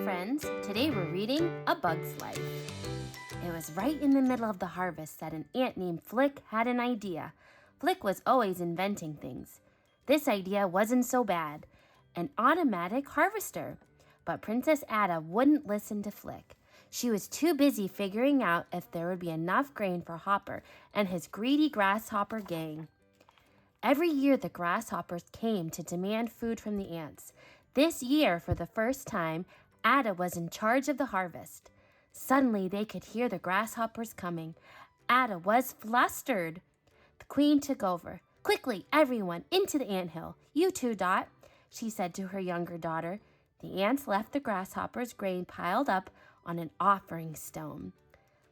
friends. Today we're reading A Bug's Life. It was right in the middle of the harvest that an ant named Flik had an idea. Flik was always inventing things. This idea wasn't so bad, an automatic harvester. But Princess Ada wouldn't listen to Flik. She was too busy figuring out if there would be enough grain for Hopper and his greedy grasshopper gang. Every year the grasshoppers came to demand food from the ants. This year, for the first time, Ada was in charge of the harvest. Suddenly they could hear the grasshoppers coming. Ada was flustered. The queen took over. "Quickly, everyone, into the anthill. You too, Dot," she said to her younger daughter. The ants left the grasshoppers' grain piled up on an offering stone.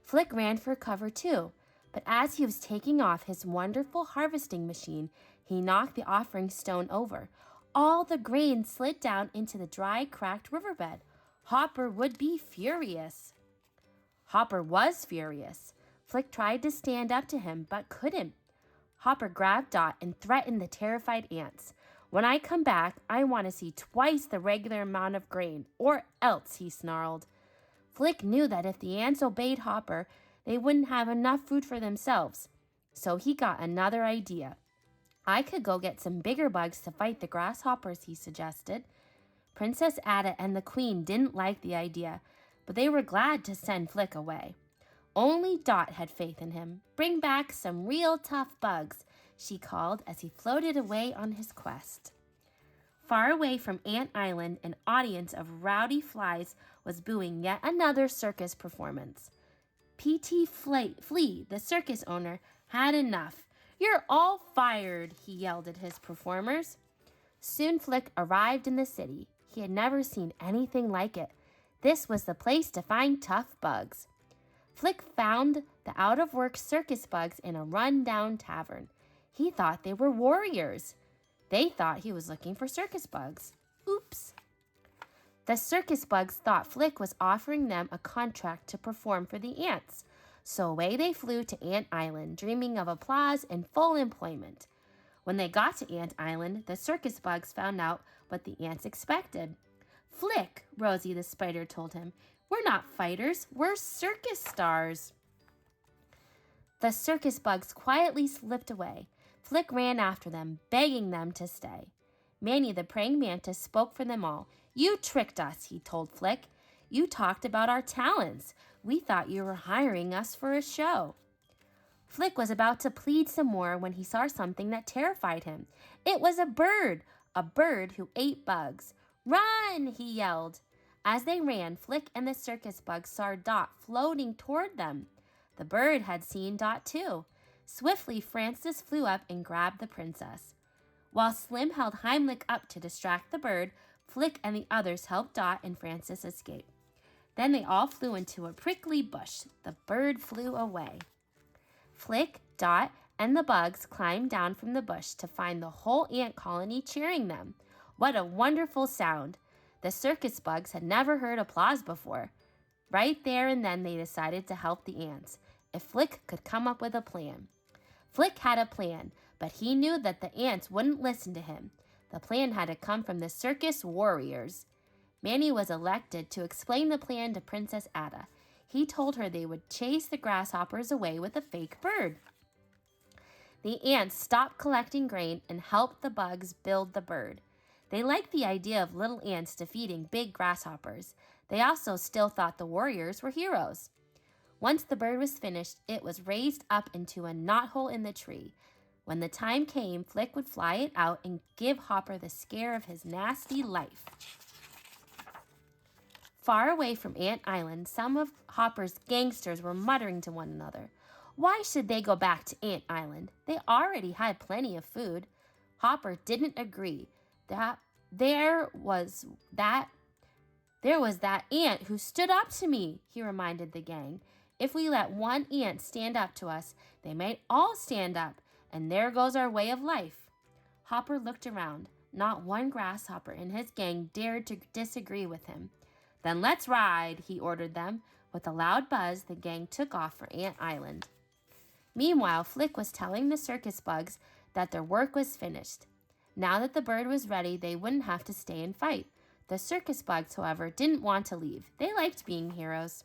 Flik ran for cover too, but as he was taking off his wonderful harvesting machine, he knocked the offering stone over. All the grain slid down into the dry, cracked riverbed. Hopper would be furious. Hopper was furious. Flik tried to stand up to him, but couldn't. Hopper grabbed Dot and threatened the terrified ants. "When I come back, I want to see twice the regular amount of grain, or else," he snarled. Flik knew that if the ants obeyed Hopper, they wouldn't have enough food for themselves. So he got another idea. "I could go get some bigger bugs to fight the grasshoppers," he suggested. Princess Ada and the queen didn't like the idea, but they were glad to send Flik away. Only Dot had faith in him. "Bring back some real tough bugs," she called as he floated away on his quest. Far away from Ant Island, an audience of rowdy flies was booing yet another circus performance. P.T. Flea, the circus owner, had enough. "You're all fired," he yelled at his performers. Soon Flik arrived in the city. He had never seen anything like it. This was the place to find tough bugs. Flik found the out-of-work circus bugs in a run-down tavern. He thought they were warriors. They thought he was looking for circus bugs. Oops. The circus bugs thought Flik was offering them a contract to perform for the ants. So away they flew to Ant Island, dreaming of applause and full employment. When they got to Ant Island, the circus bugs found out what the ants expected. "Flik," Rosie the spider told him, "we're not fighters, we're circus stars." The circus bugs quietly slipped away. Flik ran after them, begging them to stay. Manny the praying mantis spoke for them all. "You tricked us," he told Flik. "You talked about our talents. We thought you were hiring us for a show." Flik was about to plead some more when he saw something that terrified him. It was a bird who ate bugs. "Run!" he yelled. As they ran, Flik and the circus bugs saw Dot floating toward them. The bird had seen Dot too. Swiftly, Francis flew up and grabbed the princess. While Slim held Heimlich up to distract the bird, Flik and the others helped Dot and Francis escape. Then they all flew into a prickly bush. The bird flew away. Flik, Dot, and the bugs climbed down from the bush to find the whole ant colony cheering them. What a wonderful sound! The circus bugs had never heard applause before. Right there and then they decided to help the ants, if Flik could come up with a plan. Flik had a plan, but he knew that the ants wouldn't listen to him. The plan had to come from the circus warriors. Manny was elected to explain the plan to Princess Ada. He told her they would chase the grasshoppers away with a fake bird. The ants stopped collecting grain and helped the bugs build the bird. They liked the idea of little ants defeating big grasshoppers. They also still thought the warriors were heroes. Once the bird was finished, it was raised up into a knothole in the tree. When the time came, Flik would fly it out and give Hopper the scare of his nasty life. Far away from Ant Island, some of Hopper's gangsters were muttering to one another. Why should they go back to Ant Island? They already had plenty of food. Hopper didn't agree. There was that ant who stood up to me, he reminded the gang. If we let one ant stand up to us, they might all stand up, and there goes our way of life. Hopper looked around. Not one grasshopper in his gang dared to disagree with him. "Then let's ride," he ordered them. With a loud buzz, the gang took off for Ant Island. Meanwhile, Flik was telling the circus bugs that their work was finished. Now that the bird was ready, they wouldn't have to stay and fight. The circus bugs, however, didn't want to leave. They liked being heroes.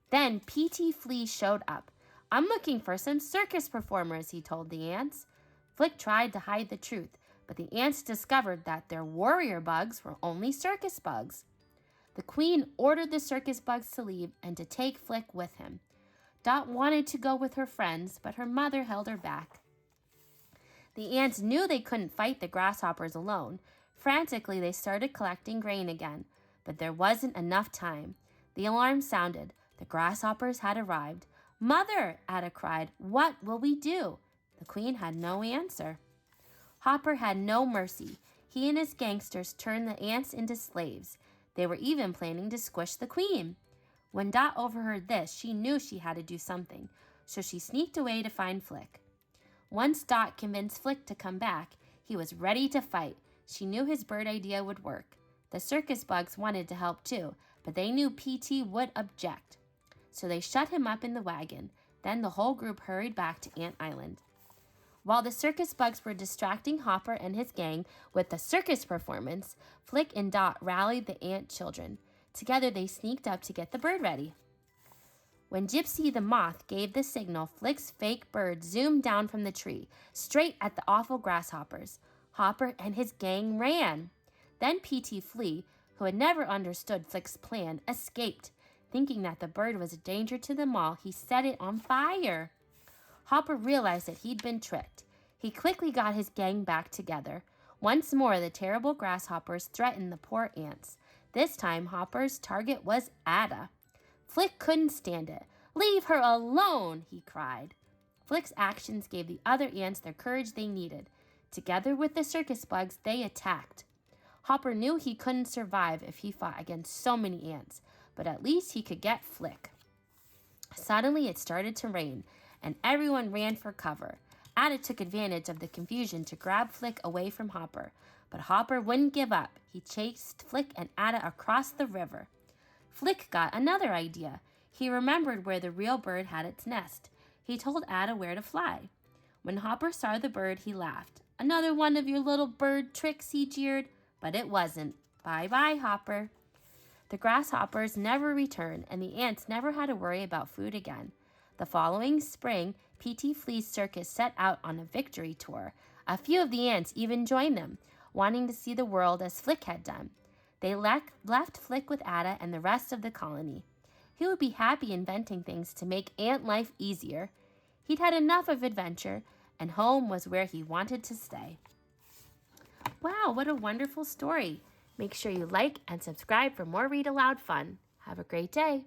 Then P.T. Flea showed up. "I'm looking for some circus performers," he told the ants. Flik tried to hide the truth, but the ants discovered that their warrior bugs were only circus bugs. The queen ordered the circus bugs to leave and to take Flik with him. Dot wanted to go with her friends, but her mother held her back. The ants knew they couldn't fight the grasshoppers alone. Frantically, they started collecting grain again, but there wasn't enough time. The alarm sounded. The grasshoppers had arrived. "Mother," Ada cried, "what will we do?" The queen had no answer. Hopper had no mercy. He and his gangsters turned the ants into slaves. They were even planning to squish the queen. When Dot overheard this, she knew she had to do something, so she sneaked away to find Flik. Once Dot convinced Flik to come back, he was ready to fight. She knew his bird idea would work. The circus bugs wanted to help too, but they knew PT would object. So they shut him up in the wagon. Then the whole group hurried back to Ant Island. While the circus bugs were distracting Hopper and his gang with the circus performance, Flik and Dot rallied the ant children. Together they sneaked up to get the bird ready. When Gypsy the moth gave the signal, Flik's fake bird zoomed down from the tree, straight at the awful grasshoppers. Hopper and his gang ran. Then P.T. Flea, who had never understood Flik's plan, escaped. Thinking that the bird was a danger to them all, he set it on fire. Hopper realized that he'd been tricked. He quickly got his gang back together. Once more, the terrible grasshoppers threatened the poor ants. This time, Hopper's target was Ada. Flik couldn't stand it. "Leave her alone," he cried. Flik's actions gave the other ants the courage they needed. Together with the circus bugs, they attacked. Hopper knew he couldn't survive if he fought against so many ants, but at least he could get Flik. Suddenly, it started to rain, and everyone ran for cover. Ada took advantage of the confusion to grab Flik away from Hopper, but Hopper wouldn't give up. He chased Flik and Ada across the river. Flik got another idea. He remembered where the real bird had its nest. He told Ada where to fly. When Hopper saw the bird, he laughed. "Another one of your little bird tricks," he jeered. But it wasn't. Bye-bye, Hopper. The grasshoppers never returned, and the ants never had to worry about food again. The following spring, P.T. Flea's circus set out on a victory tour. A few of the ants even joined them, wanting to see the world as Flik had done. They left Flik with Ada and the rest of the colony. He would be happy inventing things to make ant life easier. He'd had enough of adventure, and home was where he wanted to stay. Wow, what a wonderful story. Make sure you like and subscribe for more Read Aloud fun. Have a great day.